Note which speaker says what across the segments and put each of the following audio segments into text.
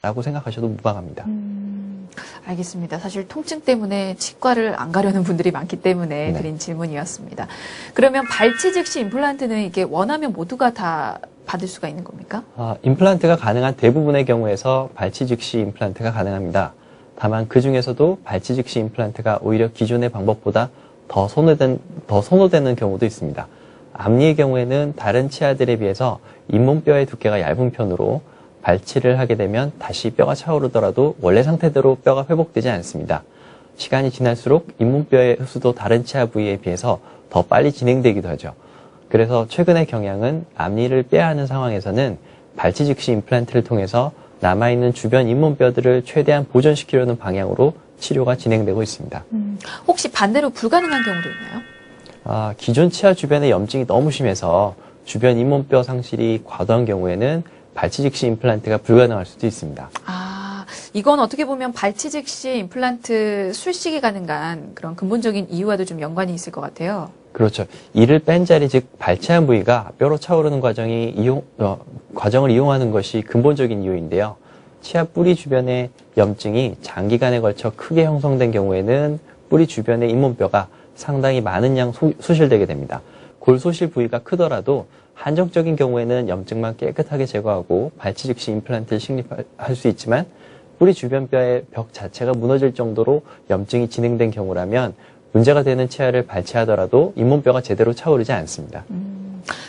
Speaker 1: 라고 생각하셔도 무방합니다.
Speaker 2: 알겠습니다. 사실 통증 때문에 치과를 안 가려는 분들이 많기 때문에
Speaker 1: 네.
Speaker 2: 드린 질문이었습니다. 그러면 발치 즉시 임플란트는 이게 원하면 모두가 다 받을 수가 있는 겁니까?
Speaker 1: 임플란트가 가능한 대부분의 경우에서 발치 즉시 임플란트가 가능합니다. 다만 그 중에서도 발치 즉시 임플란트가 오히려 기존의 방법보다 더 선호되는 경우도 있습니다. 앞니의 경우에는 다른 치아들에 비해서 잇몸뼈의 두께가 얇은 편으로 발치를 하게 되면 다시 뼈가 차오르더라도 원래 상태대로 뼈가 회복되지 않습니다. 시간이 지날수록 잇몸뼈의 흡수도 다른 치아 부위에 비해서 더 빨리 진행되기도 하죠. 그래서 최근의 경향은 앞니를 빼야 하는 상황에서는 발치 즉시 임플란트를 통해서 남아있는 주변 잇몸뼈들을 최대한 보존시키려는 방향으로 치료가 진행되고 있습니다.
Speaker 2: 혹시 반대로 불가능한 경우도 있나요?
Speaker 1: 기존 치아 주변에 염증이 너무 심해서 주변 잇몸뼈 상실이 과도한 경우에는 발치 즉시 임플란트가 불가능할 수도 있습니다.
Speaker 2: 이건 어떻게 보면 발치 즉시 임플란트 술식이 가능한 그런 근본적인 이유와도 좀 연관이 있을 것 같아요.
Speaker 1: 그렇죠. 이를 뺀 자리, 즉 발치한 부위가 뼈로 차오르는 과정을 이용하는 것이 근본적인 이유인데요. 치아 뿌리 주변의 염증이 장기간에 걸쳐 크게 형성된 경우에는 뿌리 주변의 잇몸뼈가 상당히 많은 양 소실되게 됩니다. 골 소실 부위가 크더라도 한정적인 경우에는 염증만 깨끗하게 제거하고 발치 즉시 임플란트를 식립할 수 있지만 뿌리 주변 뼈의 벽 자체가 무너질 정도로 염증이 진행된 경우라면 문제가 되는 치아를 발치하더라도 잇몸뼈가 제대로 차오르지 않습니다.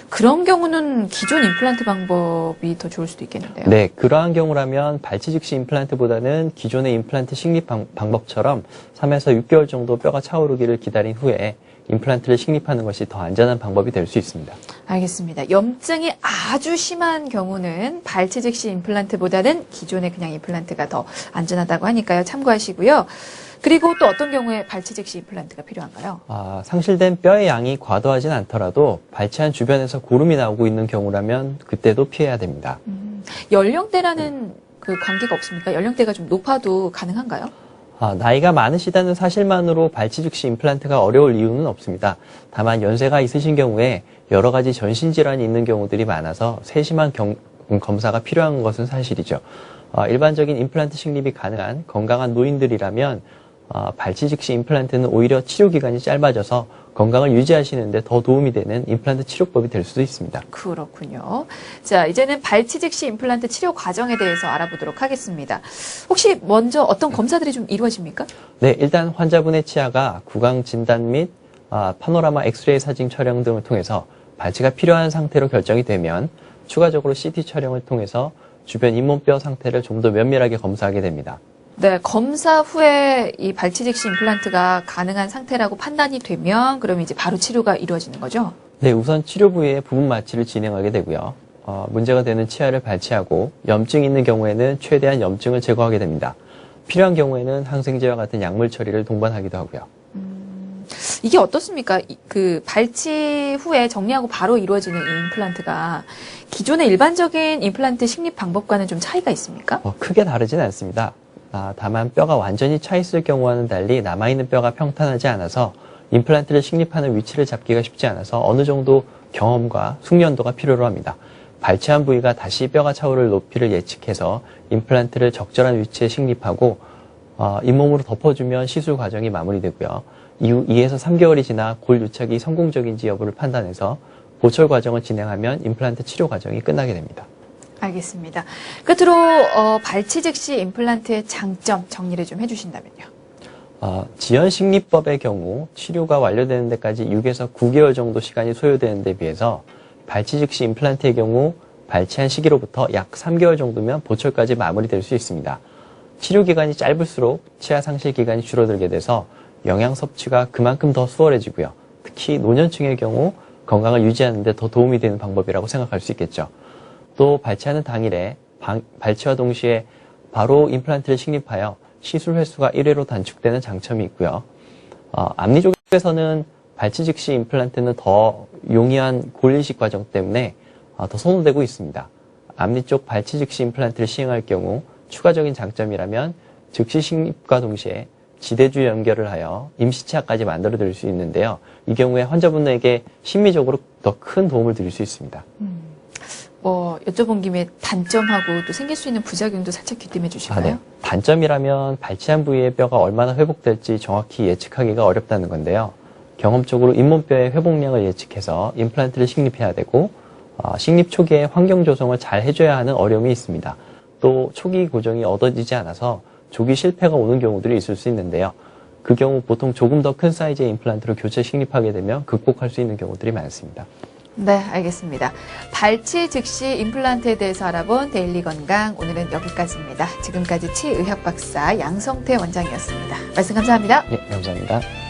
Speaker 2: 그런 경우는 기존 임플란트 방법이 더 좋을 수도 있겠는데요.
Speaker 1: 네, 그러한 경우라면 발치 즉시 임플란트보다는 기존의 임플란트 식립 방법처럼 3에서 6개월 정도 뼈가 차오르기를 기다린 후에 임플란트를 식립하는 것이 더 안전한 방법이 될 수 있습니다.
Speaker 2: 알겠습니다. 염증이 아주 심한 경우는 발치 즉시 임플란트보다는 기존의 그냥 임플란트가 더 안전하다고 하니까요. 참고하시고요. 그리고 또 어떤 경우에 발치 즉시 임플란트가 필요한가요?
Speaker 1: 상실된 뼈의 양이 과도하진 않더라도 발치한 주변에서 고름이 나오고 있는 경우라면 그때도 피해야 됩니다.
Speaker 2: 연령대라는 그 관계가 없습니까? 연령대가 좀 높아도 가능한가요?
Speaker 1: 나이가 많으시다는 사실만으로 발치 즉시 임플란트가 어려울 이유는 없습니다. 다만 연세가 있으신 경우에 여러 가지 전신질환이 있는 경우들이 많아서 세심한 검사가 필요한 것은 사실이죠. 일반적인 임플란트 식립이 가능한 건강한 노인들이라면 발치 즉시 임플란트는 오히려 치료 기간이 짧아져서 건강을 유지하시는 데 더 도움이 되는 임플란트 치료법이 될 수도 있습니다.
Speaker 2: 그렇군요. 자, 이제는 발치 즉시 임플란트 치료 과정에 대해서 알아보도록 하겠습니다. 혹시 먼저 어떤 검사들이 좀 이루어집니까?
Speaker 1: 네, 일단 환자분의 치아가 구강 진단 및 파노라마 엑스레이 사진 촬영 등을 통해서 발치가 필요한 상태로 결정이 되면 추가적으로 CT 촬영을 통해서 주변 잇몸뼈 상태를 좀 더 면밀하게 검사하게 됩니다.
Speaker 2: 네, 검사 후에 이 발치 즉시 임플란트가 가능한 상태라고 판단이 되면 그럼 이제 바로 치료가 이루어지는 거죠?
Speaker 1: 네, 우선 치료 부위의 부분 마취를 진행하게 되고요. 문제가 되는 치아를 발치하고 염증이 있는 경우에는 최대한 염증을 제거하게 됩니다. 필요한 경우에는 항생제와 같은 약물 처리를 동반하기도 하고요.
Speaker 2: 이게 어떻습니까? 그 발치 후에 정리하고 바로 이루어지는 이 임플란트가 기존의 일반적인 임플란트 식립 방법과는 좀 차이가 있습니까?
Speaker 1: 크게 다르진 않습니다. 다만 뼈가 완전히 차 있을 경우와는 달리 남아있는 뼈가 평탄하지 않아서 임플란트를 식립하는 위치를 잡기가 쉽지 않아서 어느 정도 경험과 숙련도가 필요로 합니다. 발치한 부위가 다시 뼈가 차오를 높이를 예측해서 임플란트를 적절한 위치에 식립하고 잇몸으로 덮어주면 시술 과정이 마무리되고요. 이후 2에서 3개월이 지나 골 유착이 성공적인지 여부를 판단해서 보철 과정을 진행하면 임플란트 치료 과정이 끝나게 됩니다.
Speaker 2: 알겠습니다. 끝으로 발치 즉시 임플란트의 장점 정리를 좀 해주신다면요.
Speaker 1: 지연 식립법의 경우 치료가 완료되는 데까지 6에서 9개월 정도 시간이 소요되는 데 비해서 발치 즉시 임플란트의 경우 발치한 시기로부터 약 3개월 정도면 보철까지 마무리될 수 있습니다. 치료 기간이 짧을수록 치아 상실 기간이 줄어들게 돼서 영양 섭취가 그만큼 더 수월해지고요. 특히 노년층의 경우 건강을 유지하는 데 더 도움이 되는 방법이라고 생각할 수 있겠죠. 또 발치하는 당일에 발치와 동시에 바로 임플란트를 식립하여 시술 횟수가 1회로 단축되는 장점이 있고요. 앞니 쪽에서는 발치 즉시 임플란트는 더 용이한 골이식 과정 때문에 더 선호되고 있습니다. 앞니 쪽 발치 즉시 임플란트를 시행할 경우 추가적인 장점이라면 즉시 식립과 동시에 지대주 연결을 하여 임시치아까지 만들어드릴 수 있는데요. 이 경우에 환자분에게 심리적으로 더 큰 도움을 드릴 수 있습니다.
Speaker 2: 여쭤본 김에 단점하고 또 생길 수 있는 부작용도 살짝 귀띔해 주실까요?
Speaker 1: 네. 단점이라면 발치한 부위의 뼈가 얼마나 회복될지 정확히 예측하기가 어렵다는 건데요. 경험적으로 잇몸뼈의 회복량을 예측해서 임플란트를 식립해야 되고 식립 초기에 환경 조성을 잘 해줘야 하는 어려움이 있습니다. 또 초기 고정이 얻어지지 않아서 조기 실패가 오는 경우들이 있을 수 있는데요. 그 경우 보통 조금 더 큰 사이즈의 임플란트로 교체 식립하게 되면 극복할 수 있는 경우들이 많습니다.
Speaker 2: 네, 알겠습니다. 발치 즉시 임플란트에 대해서 알아본 데일리 건강 오늘은 여기까지입니다. 지금까지 치의학 박사 양성태 원장이었습니다. 말씀 감사합니다.
Speaker 1: 네, 감사합니다.